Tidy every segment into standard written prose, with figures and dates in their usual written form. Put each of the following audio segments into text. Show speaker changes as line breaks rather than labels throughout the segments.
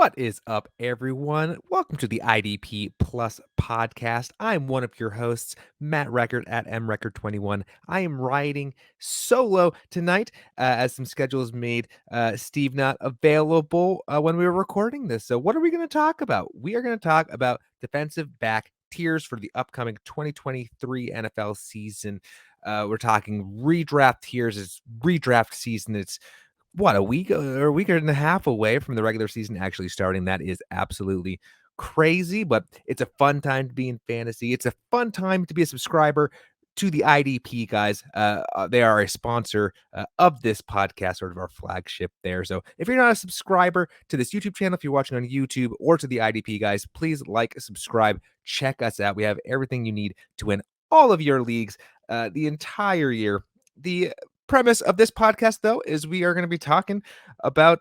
What is up, everyone? Welcome to the IDP Plus podcast. I'm one of your hosts, Matt Record at mrecord21. I am riding solo tonight as some schedules made Steve not available when we were recording this. So, what are we going to talk about? We are going to talk about defensive back tiers for the upcoming 2023 NFL season. We're talking redraft tiers. It's redraft season. It's what, a week or a week and a half away from the regular season actually starting. That is absolutely crazy, but it's a fun time to be in fantasy. It's a fun time to be a subscriber to the IDP guys. They are a sponsor of this podcast, sort of our flagship there. So if you're not a subscriber to this YouTube channel, if you're watching on YouTube or to the IDP guys, please like, subscribe, check us out. We have everything you need to win all of your leagues the entire year. The premise of this podcast, though, is we are going to be talking about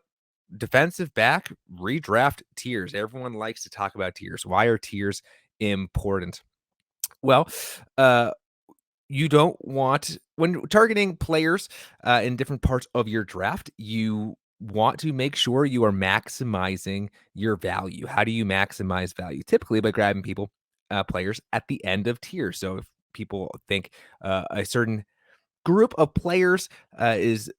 defensive back redraft tiers. Everyone likes to talk about tiers. Why are tiers important? Well, you don't want, when targeting players in different parts of your draft, you want to make sure you are maximizing your value. How do you maximize value? Typically by grabbing players at the end of tiers. So if people think a certain group of players is,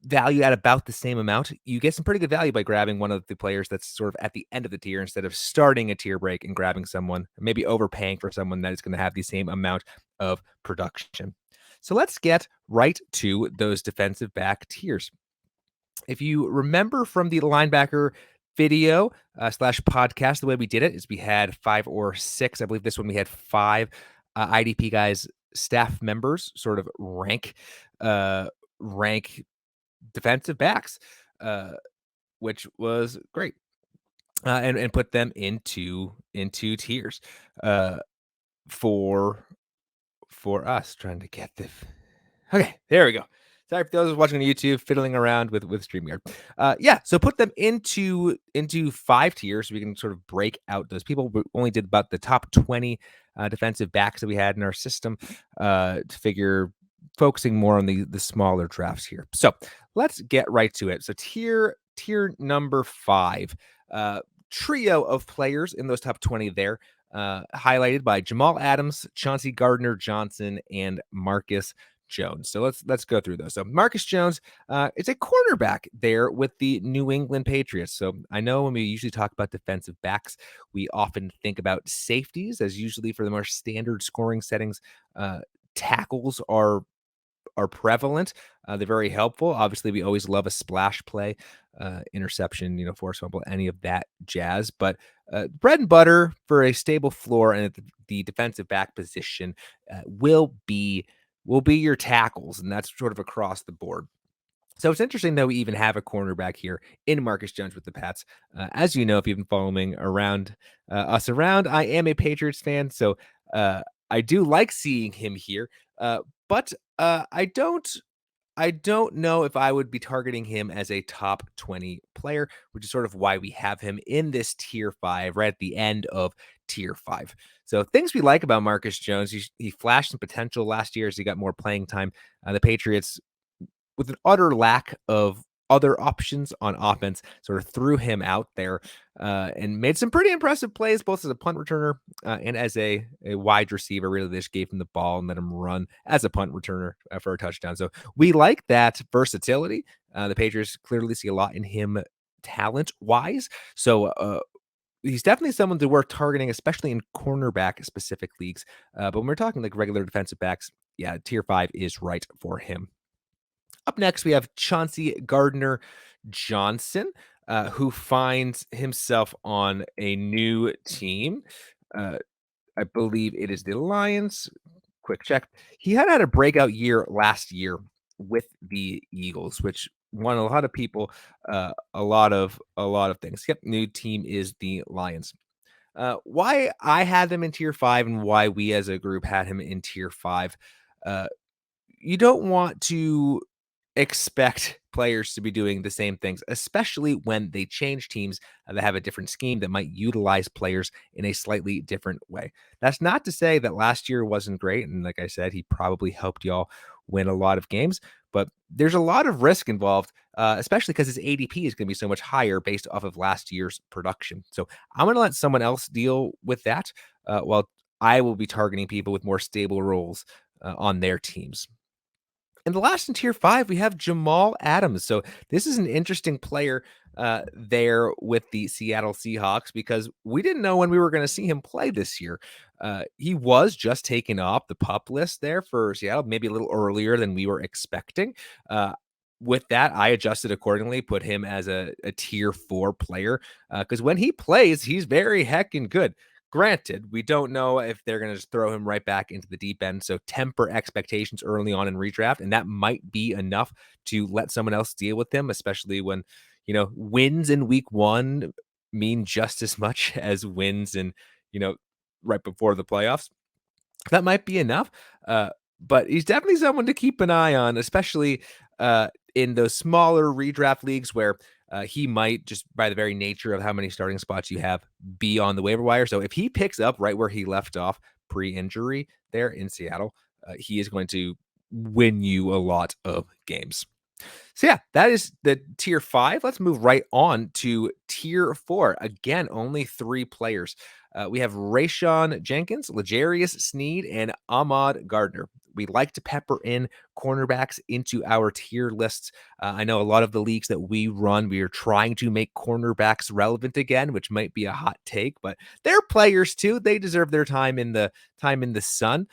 valued at about the same amount, you get some pretty good value by grabbing one of the players that's sort of at the end of the tier instead of starting a tier break and grabbing someone, maybe overpaying for someone that is going to have the same amount of production. So let's get right to those defensive back tiers. If you remember from the linebacker video slash podcast, the way we did it is we had 5 or 6. I believe this one we had 5 IDP guys staff members sort of rank defensive backs, which was great, and put them into tiers for us. Trying to get the okay, there we go. Sorry for those watching on YouTube, fiddling around with StreamYard. So put them into 5 tiers so we can sort of break out those people. We only did about the top 20 defensive backs that we had in our system to figure focusing more on the smaller drafts here. So let's get right to it. So tier number 5, trio of players in those top 20 there, highlighted by Jamal Adams, Chauncey Gardner-Johnson, and Marcus Jones. So let's go through those. So Marcus Jones, it's a cornerback there with the New England Patriots. So I know when we usually talk about defensive backs, we often think about safeties as usually for the more standard scoring settings. Tackles are prevalent. They're very helpful. Obviously, we always love a splash play, interception, force fumble, any of that jazz. But bread and butter for a stable floor and the defensive back position will be your tackles, and that's sort of across the board. So it's interesting that we even have a cornerback here in Marcus Jones with the Pats. As you know, if you've been following us around, I am a Patriots fan, so I do like seeing him here. But I don't know if I would be targeting him as a top 20 player, which is sort of why we have him in this tier 5, right at the end of tier 5. So things we like about Marcus Jones, he flashed some potential last year as he got more playing time. The Patriots, with an utter lack of other options on offense, sort of threw him out there and made some pretty impressive plays, both as a punt returner and as a wide receiver. Really, they just gave him the ball and let him run as a punt returner for a touchdown. So we like that versatility. The Patriots clearly see a lot in him talent-wise. So he's definitely someone that we're targeting, especially in cornerback specific leagues. But when we're talking like regular defensive backs, yeah, tier 5 is right for him. Up next, we have Chauncey Gardner-Johnson, who finds himself on a new team. I believe it is the Lions. Quick check. He had a breakout year last year with the Eagles, which won a lot of people a lot of things. Yep, new team is the Lions. Why I had them in tier 5 and why we as a group had him in tier 5. You don't want to expect players to be doing the same things, especially when they change teams that have a different scheme that might utilize players in a slightly different way. That's not to say that last year wasn't great. And like I said, he probably helped y'all win a lot of games. but there's a lot of risk involved, especially because his ADP is going to be so much higher based off of last year's production. So I'm going to let someone else deal with that, while I will be targeting people with more stable roles on their teams. And the last in tier 5, we have Jamal Adams. So this is an interesting player there with the Seattle Seahawks because we didn't know when we were going to see him play this year. He was just taken off the pup list there for Seattle, maybe a little earlier than we were expecting. Uh, with that, I adjusted accordingly, put him as a tier 4 player because when he plays, he's very heckin' good. Granted, we don't know if they're going to just throw him right back into the deep end. So temper expectations early on in redraft, and that might be enough to let someone else deal with him, especially when, wins in week 1 mean just as much as wins in, right before the playoffs. That might be enough. But he's definitely someone to keep an eye on, especially in those smaller redraft leagues where he might, just by the very nature of how many starting spots you have, be on the waiver wire. So if he picks up right where he left off pre-injury there in Seattle, he is going to win you a lot of games. So yeah, that is the tier 5. Let's move right on to tier 4. Again, only 3 players. We have Rayshon Jenkins, L'Jarius Sneed, and Ahmad Gardner. We like to pepper in cornerbacks into our tier lists. I know a lot of the leagues that we run, we are trying to make cornerbacks relevant again, which might be a hot take, but they're players too. They deserve their time in the sun.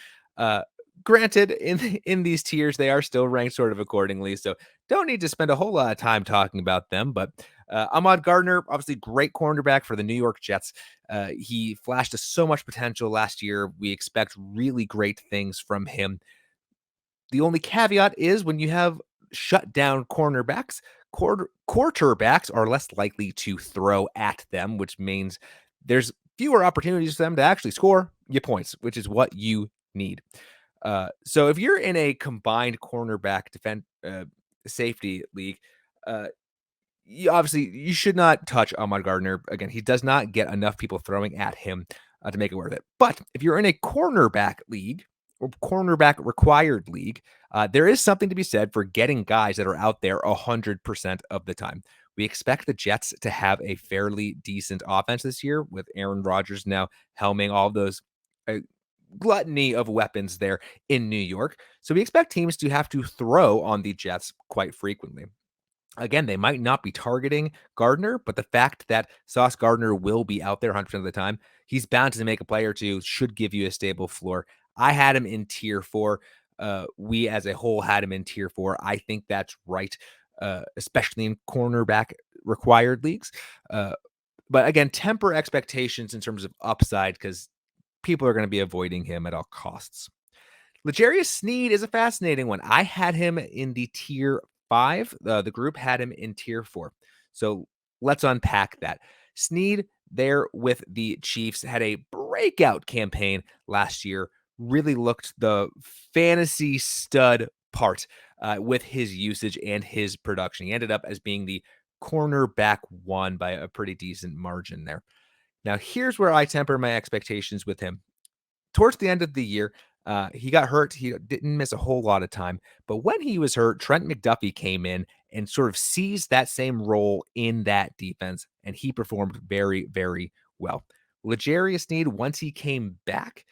Granted, in these tiers, they are still ranked sort of accordingly, so don't need to spend a whole lot of time talking about them. But Ahmad Gardner, obviously great cornerback for the New York Jets. He flashed us so much potential last year. We expect really great things from him. The only caveat is when you have shut down cornerbacks, quarterbacks are less likely to throw at them, which means there's fewer opportunities for them to actually score you points, which is what you need. So if you're in a combined cornerback defense safety league, you should not touch Ahmad Gardner. Again, he does not get enough people throwing at him to make it worth it. But if you're in a cornerback league or cornerback required league, there is something to be said for getting guys that are out there 100% of the time. We expect the Jets to have a fairly decent offense this year with Aaron Rodgers now helming all those gluttony of weapons there in New York. So we expect teams to have to throw on the Jets quite frequently. Again, they might not be targeting Gardner, but the fact that Sauce Gardner will be out there 100% of the time, he's bound to make a play or two, should give you a stable floor. I had him in tier 4. We as a whole had him in tier 4. I think that's right, especially in cornerback required leagues. But again, temper expectations in terms of upside because people are going to be avoiding him at all costs. L'Jarius Sneed is a fascinating one. I had him in the tier 5. The group had him in tier 4. So let's unpack that. Sneed there with the Chiefs had a breakout campaign last year. Really looked the fantasy stud part with his usage and his production. He ended up as being the cornerback 1 by a pretty decent margin there. Now, here's where I temper my expectations with him. Towards the end of the year, he got hurt. He didn't miss a whole lot of time. But when he was hurt, Trent McDuffie came in and sort of seized that same role in that defense, and he performed very, very well. L'Jarius Sneed, once he came back,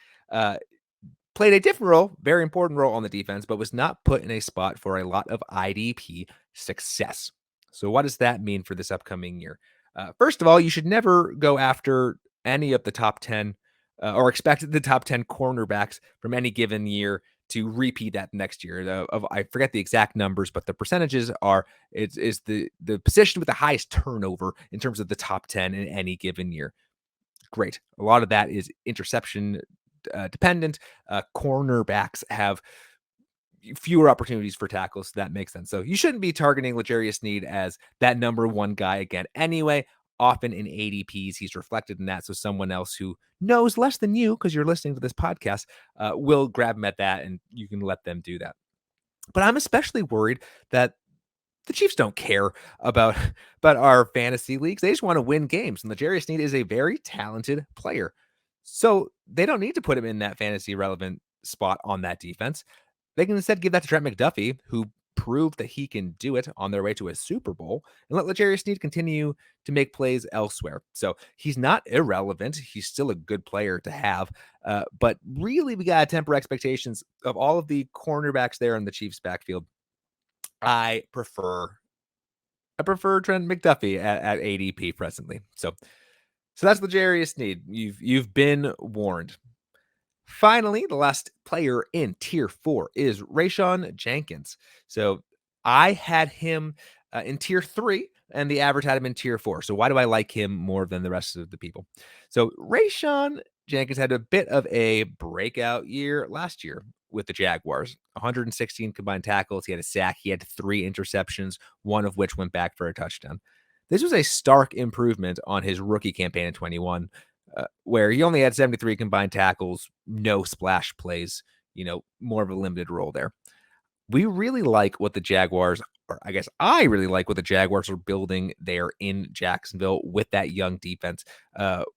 played a different role, very important role on the defense, but was not put in a spot for a lot of IDP success. So what does that mean for this upcoming year? First of all, you should never go after any of the top 10 or expect the top 10 cornerbacks from any given year to repeat that next year. I forget the exact numbers, but the percentages are it's the position with the highest turnover in terms of the top 10 in any given year. Great. A lot of that is interception dependent. Cornerbacks have fewer opportunities for tackles, so that makes sense. So you shouldn't be targeting L'Jarius Sneed as that number 1 guy again. Anyway, often in ADPs, he's reflected in that. So someone else who knows less than you, because you're listening to this podcast, will grab him at that, and you can let them do that. But I'm especially worried that the Chiefs don't care about our fantasy leagues. They just want to win games. And L'Jarius Sneed is a very talented player. So they don't need to put him in that fantasy relevant spot on that defense. They can instead give that to Trent McDuffie, who prove that he can do it on their way to a Super Bowl, and let L'Jarius Sneed continue to make plays elsewhere. So he's not irrelevant. He's still a good player to have. But really, we got to temper expectations of all of the cornerbacks there in the Chiefs backfield. I prefer Trent McDuffie at ADP presently. So that's L'Jarius Sneed. You've been warned. Finally, the last player in tier 4 is Rayshawn Jenkins. So I had him in tier 3, and the average had him in tier 4. So why do I like him more than the rest of the people? So Rayshawn Jenkins had a bit of a breakout year last year with the Jaguars. 116 combined tackles. He had a sack. He had 3 interceptions, one of which went back for a touchdown. This was a stark improvement on his rookie campaign in 21, where he only had 73 combined tackles, no splash plays, more of a limited role there. We really like what the Jaguars, or I guess I really like what the Jaguars are building there in Jacksonville with that young defense,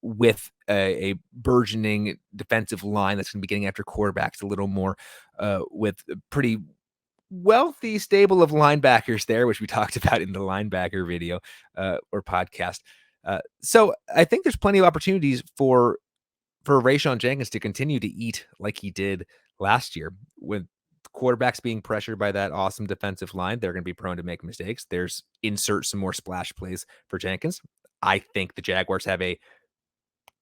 with a burgeoning defensive line that's going to be getting after quarterbacks a little more, with a pretty wealthy stable of linebackers there, which we talked about in the linebacker video or podcast. So I think there's plenty of opportunities for Rayshawn Jenkins to continue to eat like he did last year. With quarterbacks being pressured by that awesome defensive line, they're going to be prone to make mistakes. There's insert some more splash plays for Jenkins. I think the Jaguars have a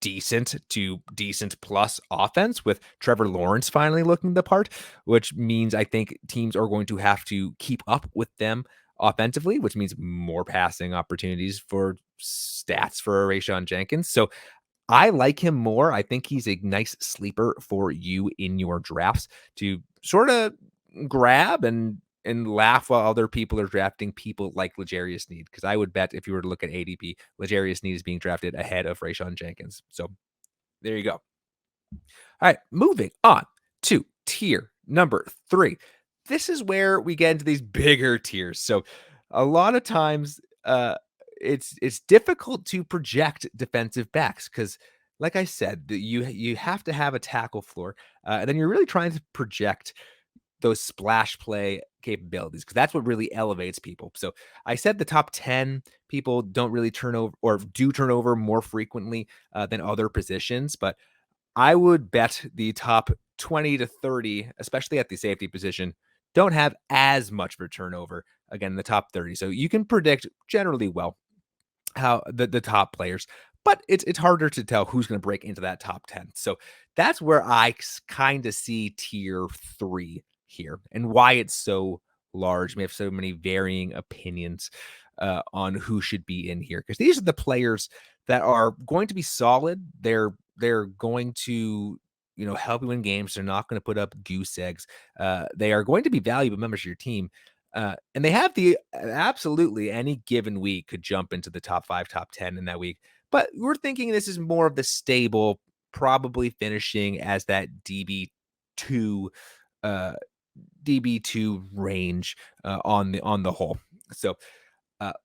decent to decent plus offense with Trevor Lawrence finally looking the part, which means I think teams are going to have to keep up with them offensively, which means more passing opportunities for stats for Rayshawn Jenkins. So I like him more. I think he's a nice sleeper for you in your drafts to sort of grab and laugh while other people are drafting people like L'Jarius Sneed. Because I would bet if you were to look at ADP, L'Jarius Sneed is being drafted ahead of Rayshawn Jenkins. So there you go. All right, moving on to tier number 3. This is where we get into these bigger tiers. So a lot of times, it's difficult to project defensive backs because, like I said, you have to have a tackle floor, and then you're really trying to project those splash play capabilities because that's what really elevates people. So I said the top 10 people don't really turn over or do turn over more frequently than other positions, but I would bet the top 20 to 30, especially at the safety position, don't have as much of a turnover. Again, the top 30. So you can predict generally well how the top players, but it's harder to tell who's going to break into that top 10. So that's where I kind of see tier 3 here and why it's so large. We have so many varying opinions on who should be in here because these are the players that are going to be solid. They're going to help you win games. They're not going to put up goose eggs. They are going to be valuable members of your team. And they have the absolutely any given week could jump into the top 5, top 10 in that week. But we're thinking this is more of the stable, probably finishing as that DB2 range on the whole. So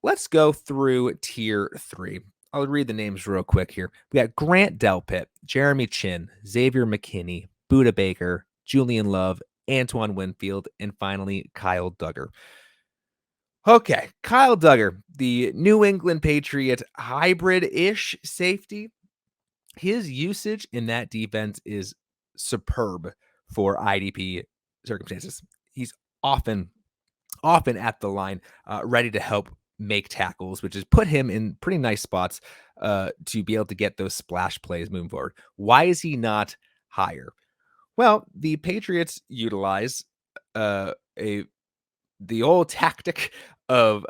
let's go through tier 3. I'll read the names real quick here. We got Grant Delpit, Jeremy Chin, Xavier McKinney, Buda Baker, Julian Love, Antoine Winfield, and finally Kyle Duggar. Okay, Kyle Duggar, the New England Patriot hybrid-ish safety. His usage in that defense is superb for IDP circumstances. He's often at the line, ready to help make tackles, which has put him in pretty nice spots to be able to get those splash plays moving forward. Why is he not higher? Well, the Patriots utilize the old tactic of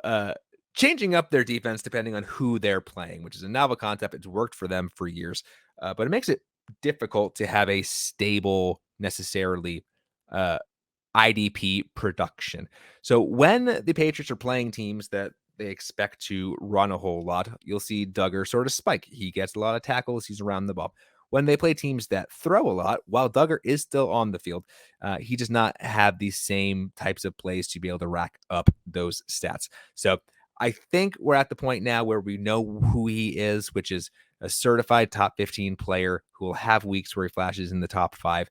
changing up their defense depending on who they're playing, which is a novel concept. It's worked for them for years, but it makes it difficult to have a stable, necessarily IDP production. So when the Patriots are playing teams that they expect to run a whole lot, you'll see Duggar sort of spike. He gets a lot of tackles. He's around the ball. When they play teams that throw a lot, while Duggar is still on the field, he does not have the same types of plays to be able to rack up those stats. So I think we're at the point now where we know who he is, which is a certified top 15 player who will have weeks where he flashes in the top 5.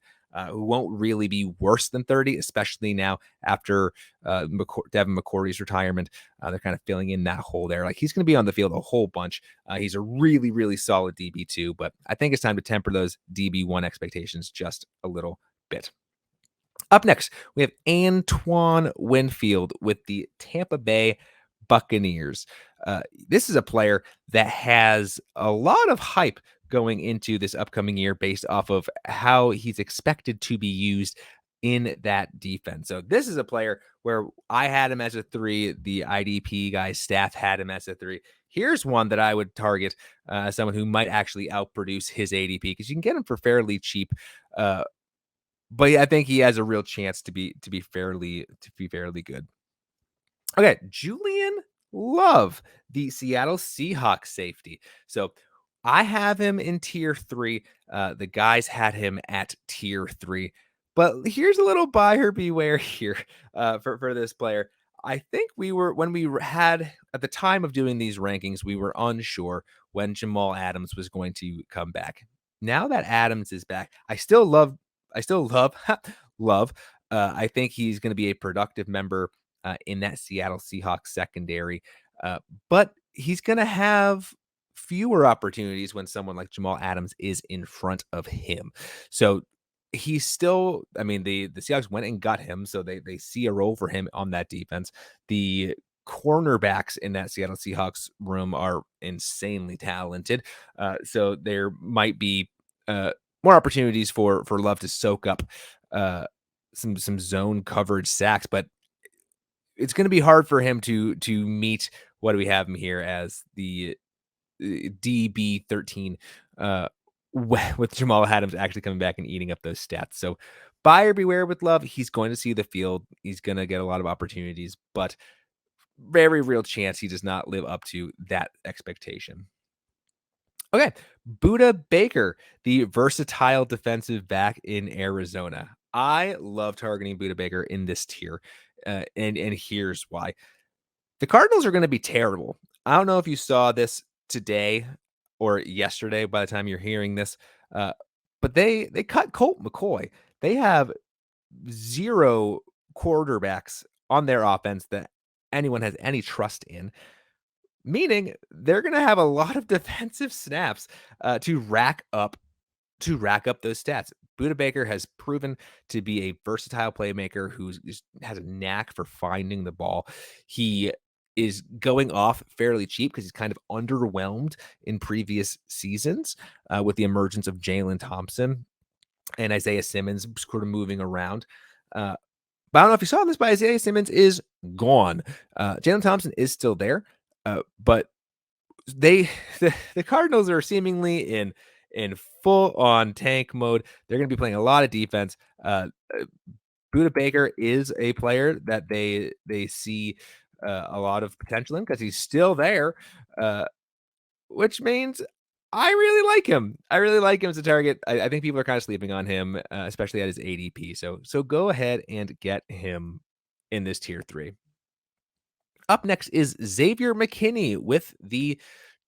who won't really be worse than 30, especially now after Devin McCourty's retirement. They're kind of filling in that hole there. Like, he's going to be on the field a whole bunch. He's a really, really solid DB2, but I think it's time to temper those DB1 expectations just a little bit. Up next, we have Antoine Winfield with the Tampa Bay Buccaneers. This is a player that has a lot of hype going into this upcoming year based off of how he's expected to be used in that defense. So this is a player where I had him as a 3. The IDP guys staff had him as a 3. Here's one that I would target someone who might actually outproduce his ADP, because you can get him for fairly cheap. But I think he has a real chance to be fairly good. Okay, Julian Love, the Seattle Seahawks safety. So I have him in tier 3. The guys had him at tier 3. But here's a little buyer beware here for this player. I think when we had, at the time of doing these rankings, we were unsure when Jamal Adams was going to come back. Now that Adams is back, I still love Love. I think he's going to be a productive member in that Seattle Seahawks secondary. But he's going to have fewer opportunities when someone like Jamal Adams is in front of him. So he's still, I mean, the Seahawks went and got him, so they see a role for him on that defense. The cornerbacks in that Seattle Seahawks room are insanely talented. So there might be more opportunities for Love to soak up some zone coverage sacks, but it's going to be hard for him to meet, what do we have him here as, the DB13 with Jamal Adams actually coming back and eating up those stats. So buyer beware with Love. He's going to see the field. He's going to get a lot of opportunities, but very real chance he does not live up to that expectation. Okay, Buda Baker, the versatile defensive back in Arizona. I love targeting Buda Baker in this tier, and here's why. The Cardinals are going to be terrible. I don't know if you saw this today or yesterday by the time you're hearing this, but they cut Colt McCoy. They have 0 quarterbacks on their offense that anyone has any trust in, meaning they're going to have a lot of defensive snaps to rack up those stats. Buda Baker has proven to be a versatile playmaker who has a knack for finding the ball. He is going off fairly cheap because he's kind of underwhelmed in previous seasons with the emergence of Jalen Thompson and Isaiah Simmons sort of moving around. But I don't know if you saw this, but Isaiah Simmons is gone. Jalen Thompson is still there, but the Cardinals are seemingly in full on tank mode. They're going to be playing a lot of defense. Buda Baker is a player that they see a lot of potential in because he's still there, which means I really like him. I really like him as a target. I think people are kind of sleeping on him, especially at his ADP. So go ahead and get him in this tier 3. Up next is Xavier McKinney with the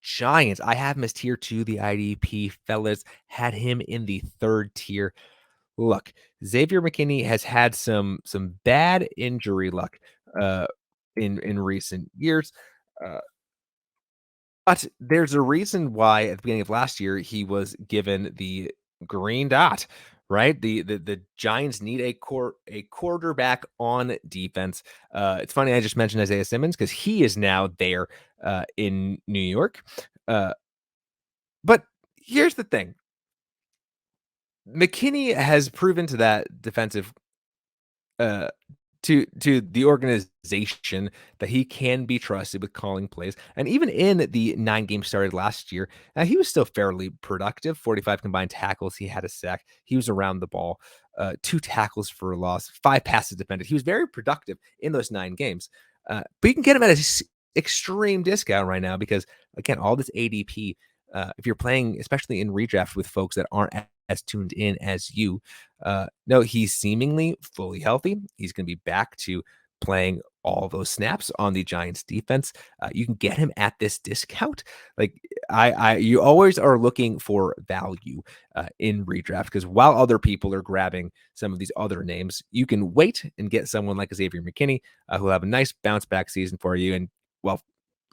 Giants. I have him as tier 2. The IDP fellas had him in the 3rd tier. Look, Xavier McKinney has had some bad injury luck in recent years. But there's a reason why at the beginning of last year he was given the green dot, right? The Giants need a quarterback on defense. It's funny I just mentioned Isaiah Simmons because he is now there in New York. But here's the thing. McKinney has proven to that defensive to the organization that he can be trusted with calling plays. And even in the 9 games started last year, he was still fairly productive. 45 combined tackles. He had a sack. He was around the ball. 2 tackles for a loss. 5 passes defended. He was very productive in those 9 games. But you can get him at an extreme discount right now because, again, all this ADP, if you're playing, especially in redraft with folks that aren't as tuned in as you, no, he's seemingly fully healthy. He's going to be back to playing all those snaps on the Giants defense. You can get him at this discount. Like you always are looking for value in redraft, because while other people are grabbing some of these other names, you can wait and get someone like Xavier McKinney, who'll have a nice bounce back season for you, and well,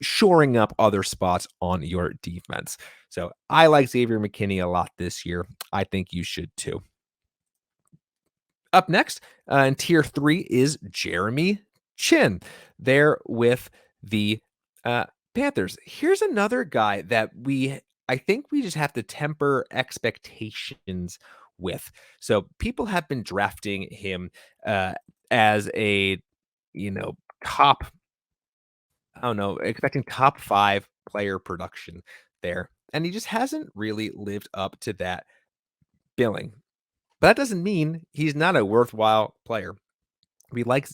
shoring up other spots on your defense. So I like Xavier McKinney a lot this year. I think you should too. Up next in tier 3 is Jeremy Chin there with the Panthers. Here's another guy that I think we just have to temper expectations with. So people have been drafting him as a, you know, top, I don't know, expecting top 5 player production there. And he just hasn't really lived up to that billing. But that doesn't mean he's not a worthwhile player. We like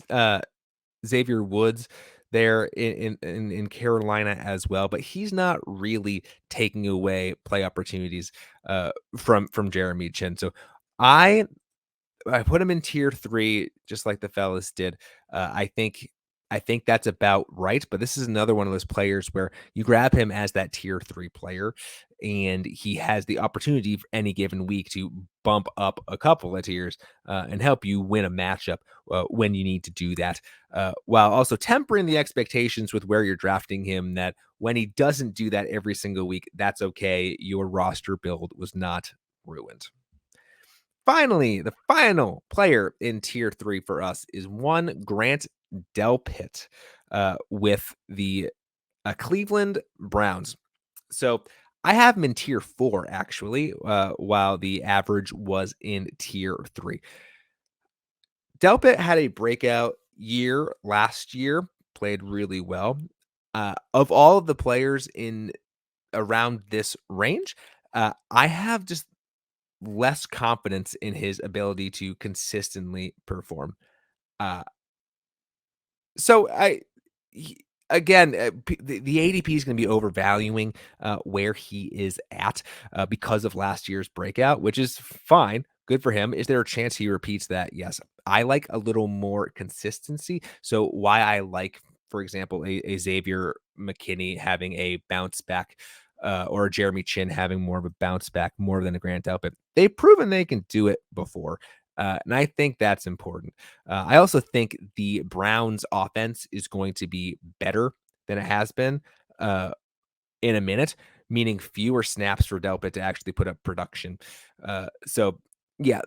Xavier Woods there in Carolina as well, but he's not really taking away play opportunities from Jeremy Chin. So I I put him in tier 3, just like the fellas did. I think that's about right. But this is another one of those players where you grab him as that tier 3 player, and he has the opportunity for any given week to bump up a couple of tiers and help you win a matchup when you need to do that. While also tempering the expectations with where you're drafting him, that when he doesn't do that every single week, that's okay. Your roster build was not ruined. Finally, the final player in tier 3 for us is one Grant Delpit with the Cleveland Browns. So I have him in tier 4, actually, while the average was in tier 3. Delpit had a breakout year last year, played really well. Of all of the players in around this range, I have just less confidence in his ability to consistently perform. Uh, so I, again, the ADP is going to be overvaluing where he is at because of last year's breakout, which is fine. Good for him. Is there a chance he repeats that? Yes. I like a little more consistency. So why I like, for example, a Xavier McKinney having a bounce back or a Jeremy Chin having more of a bounce back more than a Grant Delpit. They've proven they can do it before. And I think that's important. I also think the Browns offense is going to be better than it has been in a minute, meaning fewer snaps for Delpit to actually put up production. So yeah,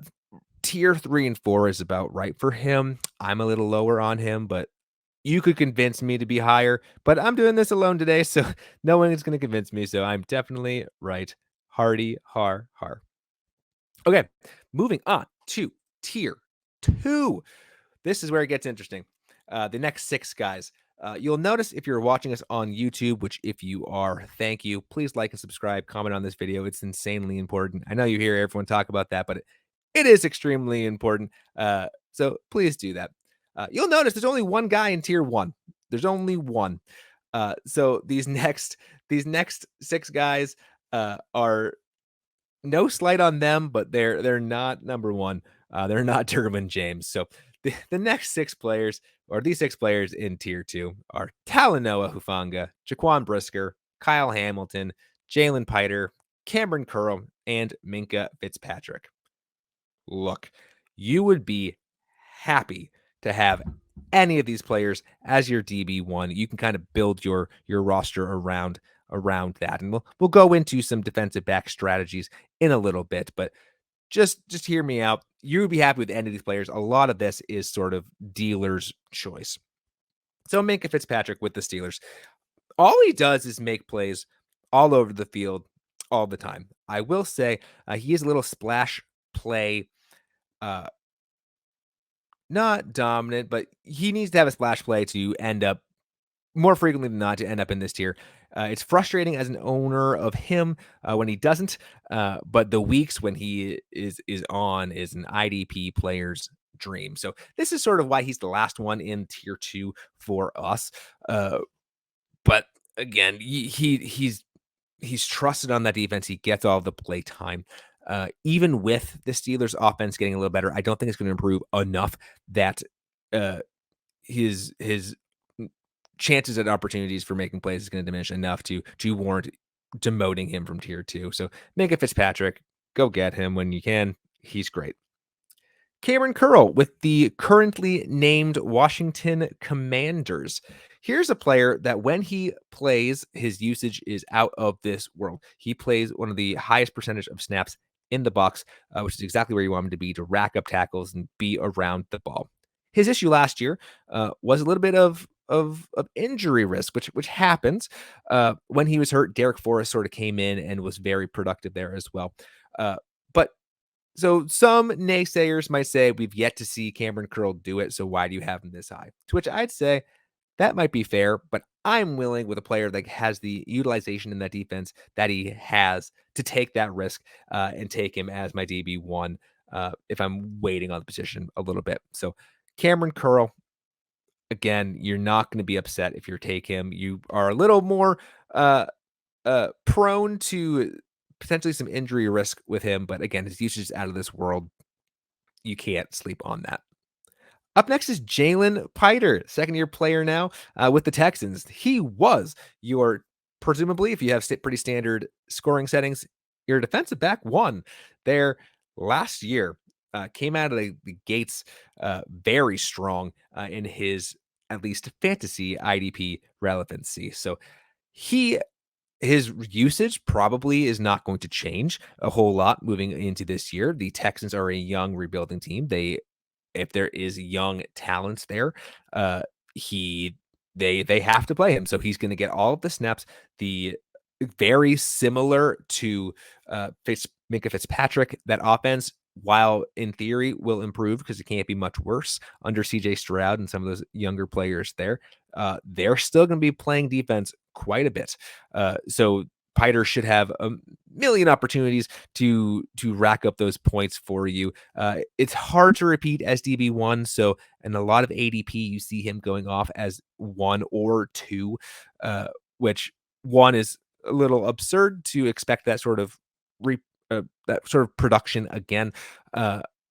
tier 3 and 4 is about right for him. I'm a little lower on him, but you could convince me to be higher, but I'm doing this alone today, so no one is going to convince me. So I'm definitely right. Hardy, har, har. Okay, moving on to tier 2. This is where it gets interesting. The next 6 guys. You'll notice if you're watching us on YouTube, which if you are, thank you. Please like and subscribe, comment on this video. It's insanely important. I know you hear everyone talk about that, but it is extremely important. So please do that. You'll notice there's only one guy in tier 1. There's only one. So these next 6 guys are no slight on them, but they're not number 1. They're not Derwin James. So the next 6 players, or these 6 players in tier 2, are Talanoa Hufanga, Jaquan Brisker, Kyle Hamilton, Jalen Piter, Cameron Curl, and Minka Fitzpatrick. Look, you would be happy to have any of these players as your DB1. You can kind of build your roster around that, and we'll go into some defensive back strategies in a little bit, but just hear me out. You would be happy with any of these players. A lot of this is sort of dealer's choice. So Minka Fitzpatrick with the Steelers, all he does is make plays all over the field all the time. I will say he is a little splash play, not dominant, but he needs to have a splash play to end up more frequently than not to end up in this tier. It's frustrating as an owner of him when he doesn't, but the weeks when he is on is an IDP player's dream. So this is sort of why he's the last one in tier 2 for us. But again, he's trusted on that defense. He gets all the play time. Even with the Steelers offense getting a little better, I don't think it's going to improve enough that his chances at opportunities for making plays is going to diminish enough to warrant demoting him from tier 2. So Minka Fitzpatrick, go get him when you can. He's great. Cameron Curl with the currently named Washington Commanders. Here's a player that when he plays, his usage is out of this world. He plays one of the highest percentage of snaps in the box, which is exactly where you want him to be to rack up tackles and be around the ball. His issue last year was a little bit of injury risk, which happens. When he was hurt, Derek Forrest sort of came in and was very productive there as well. But so some naysayers might say we've yet to see Cameron Curl do it, so why do you have him this high? To which I'd say that might be fair, but I'm willing with a player that has the utilization in that defense that he has to take that risk and take him as my DB1 if I'm waiting on the position a little bit. So Cameron Curl, again, you're not going to be upset if you take him. You are a little more prone to potentially some injury risk with him, but again, his usage is out of this world. You can't sleep on that. Up next is Jalen Piter, second-year player now with the Texans. He was your, presumably, if you have pretty standard scoring settings, your defensive back one there last year. Came out of the gates very strong in his, at least, fantasy IDP relevancy. So his usage probably is not going to change a whole lot moving into this year. The Texans are a young rebuilding team. If there is young talent there, they have to play him. So he's going to get all of the snaps. The very similar to Minka Fitzpatrick, that offense, while in theory will improve because it can't be much worse under CJ Stroud and some of those younger players there, they're still going to be playing defense quite a bit. So Piter should have a million opportunities to rack up those points for you. It's hard to repeat SDB1, so in a lot of ADP, you see him going off as 1 or 2, which 1 is a little absurd to expect that sort of production again.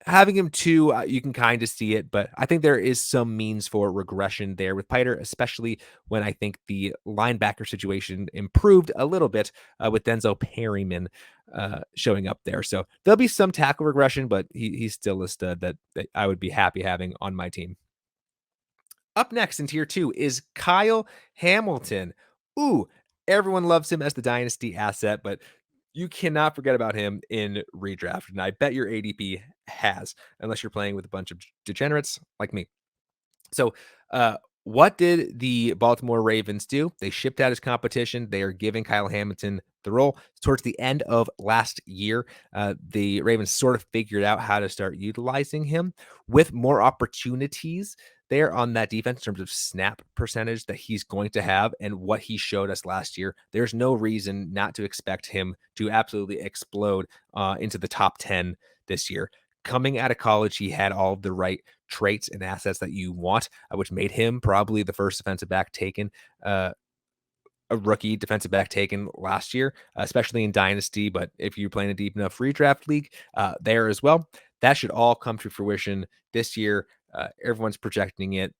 Having him 2, you can kind of see it, but I think there is some means for regression there with Piter, especially when I think the linebacker situation improved a little bit with Denzel Perryman showing up there. So there'll be some tackle regression, but he's still a stud that I would be happy having on my team. Up next in tier 2 is Kyle Hamilton. Ooh, everyone loves him as the dynasty asset, but you cannot forget about him in redraft. And I bet your ADP has, unless you're playing with a bunch of degenerates like me. So, what did the Baltimore Ravens do? They shipped out his competition. They are giving Kyle Hamilton the role. Towards the end of last year, the Ravens sort of figured out how to start utilizing him with more opportunities there on that defense in terms of snap percentage that he's going to have and what he showed us last year. There's no reason not to expect him to absolutely explode into the top 10 this year. Coming out of college, he had all of the right traits and assets that you want, which made him probably the first defensive back taken, a rookie defensive back taken last year, especially in Dynasty. But if you're playing a deep enough redraft league there as well, that should all come to fruition this year. Everyone's projecting it.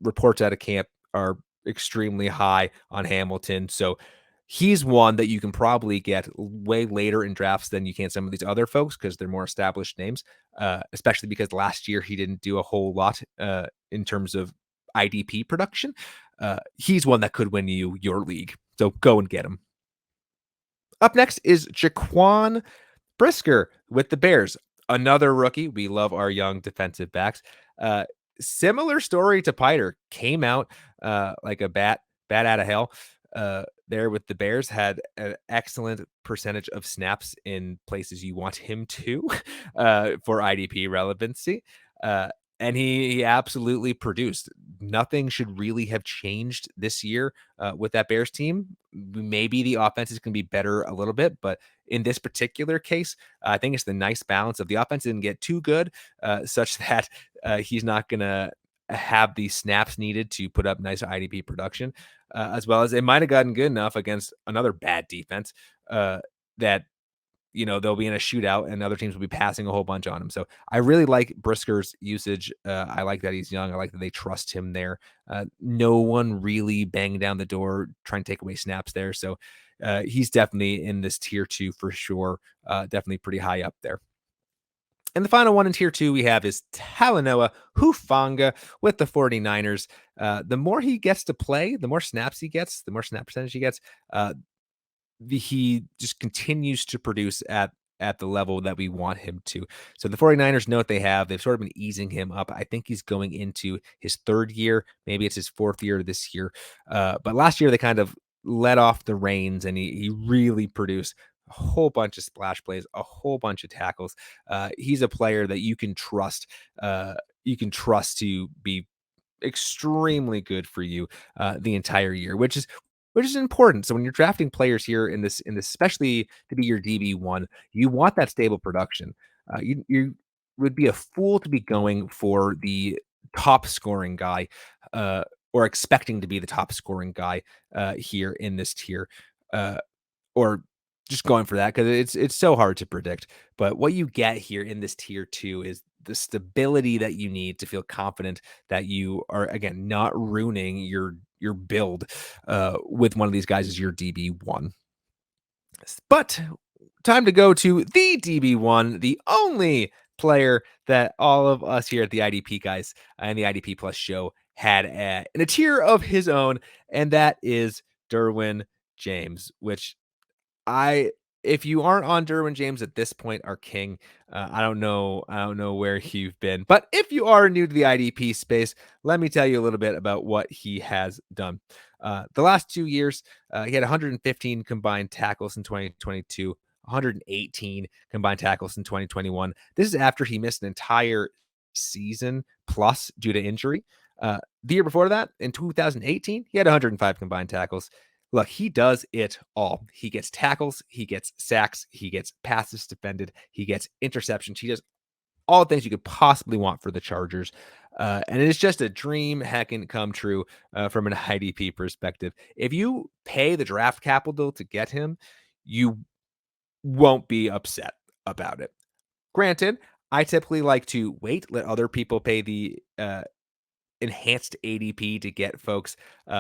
Reports out of camp are extremely high on Hamilton. So he's one that you can probably get way later in drafts than you can some of these other folks because they're more established names, especially because last year he didn't do a whole lot in terms of IDP production. He's one that could win you your league. So go and get him. Up next is Jaquan Brisker with the Bears. Another rookie. We love our young defensive backs. Similar story to Piter. Came out like a bat out of hell. There with the Bears, had an excellent percentage of snaps in places you want him to for IDP relevancy. And he absolutely produced. Nothing should really have changed this year with that Bears team. Maybe the offense is going to be better a little bit, but in this particular case, I think it's the nice balance of the offense didn't get too good, such that he's not going to have the snaps needed to put up nice IDP production, as well as it might have gotten good enough against another bad defense that they'll be in a shootout and other teams will be passing a whole bunch on him. So I really like Brisker's usage. I like that he's young. I like that they trust him there. No one really banging down the door trying to take away snaps there. So he's definitely in this tier 2 for sure. Definitely pretty high up there. And the final one in tier 2 we have is Talanoa Hufanga with the 49ers. The more he gets to play, the more snaps he gets, the more snap percentage he gets, he just continues to produce at the level that we want him to. So the 49ers know what they have. They've sort of been easing him up. I think he's going into his 3rd year. Maybe it's his 4th year this year. But last year they kind of let off the reins and he really produced a whole bunch of splash plays, a whole bunch of tackles. He's a player that you can trust. You can trust to be extremely good for you the entire year, which is important. So when you're drafting players here in this, especially to be your DB1, you want that stable production. You would be a fool to be going for the top scoring guy, or expecting to be the top scoring guy here in this tier, or just going for that because it's so hard to predict. But what you get here in this tier 2 is the stability that you need to feel confident that you are, again, not ruining your build with one of these guys as your DB1. But time to go to the DB1, the only player that all of us here at the IDP guys and the IDP Plus show had in a tier of his own, and that is Derwin James, which if you aren't on Derwin James at this point, are king. I don't know where you've been, but if you are new to the IDP space, let me tell you a little bit about what he has done. The last 2 years, he had 115 combined tackles in 2022, 118 combined tackles in 2021. This is after he missed an entire season plus due to injury. The year before that, in 2018, he had 105 combined tackles. Look, he does it all. He gets tackles, he gets sacks, he gets passes defended, he gets interceptions. He does all the things you could possibly want for the Chargers. And it is just a dream heckin' come true from an IDP perspective. If you pay the draft capital to get him, you won't be upset about it. Granted, I typically like to wait, let other people pay the enhanced ADP to get folks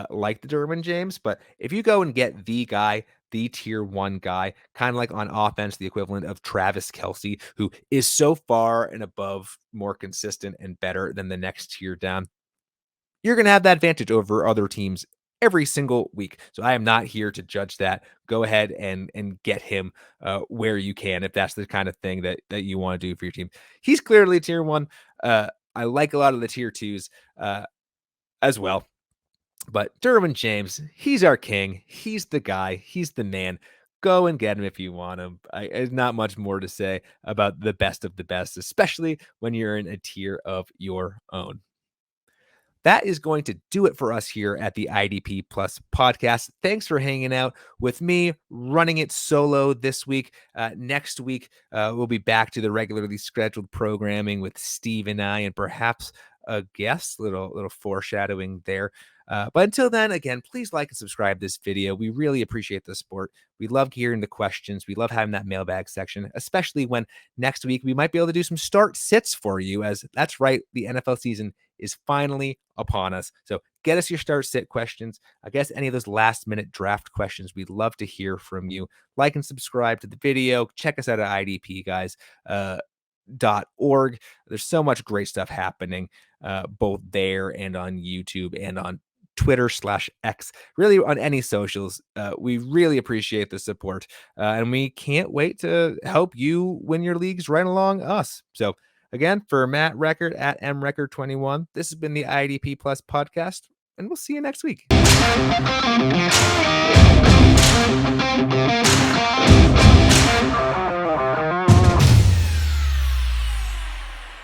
like the Derwin James. But if you go and get the guy, the tier 1 guy, kind of like on offense, the equivalent of Travis Kelce, who is so far and above more consistent and better than the next tier down, you're going to have that advantage over other teams every single week. So I am not here to judge that. Go ahead and get him where you can, if that's the kind of thing that you want to do for your team. He's clearly tier 1. I like a lot of the tier 2s as well. But Derwin James, he's our king. He's the guy. He's the man. Go and get him if you want him. There's not much more to say about the best of the best, especially when you're in a tier of your own. That is going to do it for us here at the IDP Plus podcast. Thanks for hanging out with me, running it solo this week. Next week, we'll be back to the regularly scheduled programming with Steve and I, and perhaps a guest. Little foreshadowing there. But until then, again, please like and subscribe this video. We really appreciate the support. We love hearing the questions. We love having that mailbag section, especially when next week we might be able to do some start sits for you, as that's right, the NFL season is finally upon us. So get us your start sit questions. I guess any of those last minute draft questions, we'd love to hear from you. Like and subscribe to the video. Check us out at IDP guys. .org. There's so much great stuff happening both there and on YouTube and on Twitter/X, really on any socials. We really appreciate the support, and we can't wait to help you win your leagues right along us. So again, for Matt Record at mrecord21, this has been the IDP Plus podcast, and we'll see you next week.